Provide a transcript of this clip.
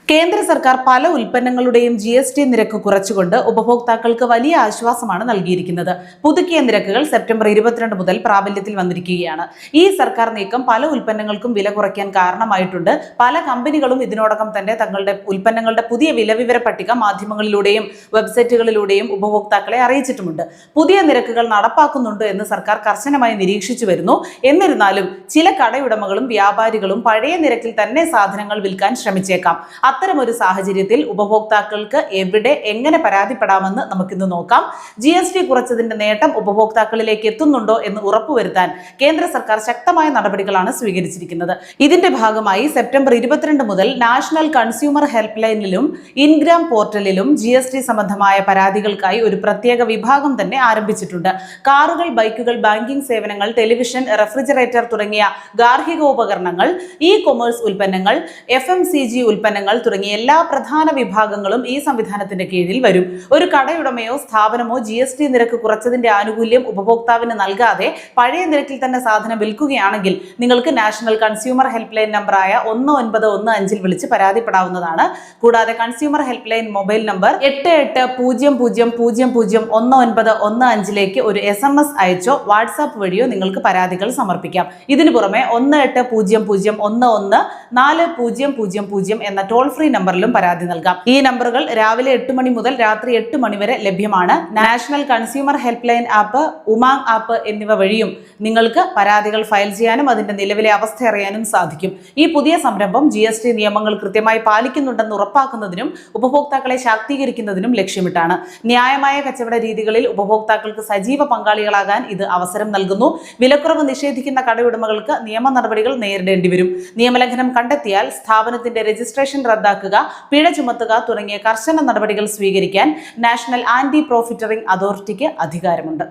കേന്ദ്ര സർക്കാർ പല ഉൽപ്പന്നങ്ങളുടെയും GST നിരക്ക് കുറച്ചുകൊണ്ട് ഉപഭോക്താക്കൾക്ക് വലിയ ആശ്വാസമാണ് നൽകിയിരിക്കുന്നത്. പുതുക്കിയ നിരക്കുകൾ സെപ്റ്റംബർ 22 മുതൽ പ്രാബല്യത്തിൽ വന്നിരിക്കുകയാണ്. ഈ സർക്കാർ നീക്കം പല ഉൽപ്പന്നങ്ങൾക്കും വില കുറയ്ക്കാൻ കാരണമായിട്ടുണ്ട്. പല കമ്പനികളും ഇതിനോടകം തന്നെ തങ്ങളുടെ ഉൽപ്പന്നങ്ങളുടെ പുതിയ വിലവിവര പട്ടിക മാധ്യമങ്ങളിലൂടെയും വെബ്സൈറ്റുകളിലൂടെയും ഉപഭോക്താക്കളെ അറിയിച്ചിട്ടുമുണ്ട്. പുതിയ നിരക്കുകൾ നടപ്പാക്കുന്നുണ്ട് എന്ന് സർക്കാർ കർശനമായി നിരീക്ഷിച്ചു വരുന്നു. എന്നിരുന്നാലും ചില കടയുടമകളും വ്യാപാരികളും പഴയ നിരക്കിൽ തന്നെ സാധനങ്ങൾ വിൽക്കാൻ ശ്രമിച്ചേക്കാം. അത്തരമൊരു സാഹചര്യത്തിൽ ഉപഭോക്താക്കൾക്ക് എവിടെ എങ്ങനെ പരാതിപ്പെടാമെന്ന് നമുക്കിന്ന് നോക്കാം. GST കുറച്ചതിന്റെ നേട്ടം ഉപഭോക്താക്കളിലേക്ക് എത്തുന്നുണ്ടോ എന്ന് ഉറപ്പുവരുത്താൻ കേന്ദ്ര സർക്കാർ ശക്തമായ നടപടികളാണ് സ്വീകരിച്ചിരിക്കുന്നത്. ഇതിന്റെ ഭാഗമായി സെപ്റ്റംബർ 22 മുതൽ നാഷണൽ കൺസ്യൂമർ ഹെൽപ്പ് ലൈനിലും ഇൻഗ്രാം പോർട്ടലിലും GST സംബന്ധമായ പരാതികൾക്കായി ഒരു പ്രത്യേക വിഭാഗം തന്നെ ആരംഭിച്ചിട്ടുണ്ട്. കാറുകൾ, ബൈക്കുകൾ, ബാങ്കിംഗ് സേവനങ്ങൾ, ടെലിവിഷൻ, റെഫ്രിജറേറ്റർ തുടങ്ങിയ ഗാർഹിക ഉപകരണങ്ങൾ, കൊമേഴ്സ് ഉൽപ്പന്നങ്ങൾ, FMCG ഉൽപ്പന്നങ്ങൾ തുടങ്ങിയ എല്ലാ പ്രധാന വിഭാഗങ്ങളും ഈ സംവിധാനത്തിന്റെ കീഴിൽ വരും. ഒരു കടയുടമയോ സ്ഥാപനമോ GST നിരക്ക് കുറച്ചതിന്റെ ആനുകൂല്യം ഉപഭോക്താവിന് നൽകാതെ പഴയ നിരക്കിൽ തന്നെ സാധനം വിൽക്കുകയാണെങ്കിൽ നിങ്ങൾക്ക് നാഷണൽ കൺസ്യൂമർ ഹെൽപ്പ് ലൈൻ നമ്പറായ 1915 വിളിച്ച് പരാതിപ്പെടാവുന്നതാണ്. കൂടാതെ consumer help line mobile number 8800001915 ഒരു SMS അയച്ചോ വാട്സാപ്പ് വഴിയോ നിങ്ങൾക്ക് പരാതികൾ സമർപ്പിക്കാം. ഇതിനു പുറമെ 1800114000 എന്ന ടോൾ ഫ്രീ നമ്പറിലും പരാതി നൽകാം. ഈ നമ്പറുകൾ രാവിലെ 8 മണി മുതൽ രാത്രി 8 മണി വരെ ലഭ്യമാണ്. National consumer help line app, UMANG app എന്നിവ വഴിയും നിങ്ങൾക്ക് പരാതികൾ ഫയൽ ചെയ്യാനും അതിന്റെ നിലവിലെ അവസ്ഥ അറിയാനും സാധിക്കും. ഈ പുതിയ സംരംഭം GST നിയമങ്ങൾ കൃത്യമായി പാലിക്കുന്നുണ്ടെന്ന് ഉറപ്പാക്കുന്നതിനും ഉപഭോക്താക്കളെ ശാക്തീകരിക്കുന്നതിനും ലക്ഷ്യമിട്ടാണ്. ന്യായമായ കച്ചവട രീതികളിൽ ഉപഭോക്താക്കൾക്ക് സജീവ പങ്കാളികളാകാൻ ഇത് അവസരം നൽകുന്നു. വിലക്കുറവ് നിഷേധിക്കുന്ന കടയുടമകൾക്ക് നിയമ നടപടികൾ നേരിടേണ്ടി വരും. നിയമലംഘനം കണ്ടെത്തിയാൽ സ്ഥാപനത്തിന്റെ രജിസ്ട്രേഷൻ റദ്ദാക്കുക, പിഴ ചുമത്തുക തുടങ്ങിയ കർശന നടപടികൾ സ്വീകരിക്കാൻ നാഷണൽ ആന്റി പ്രോഫിറ്ററിംഗ് അതോറിറ്റിക്ക് അധികാരമുണ്ട്.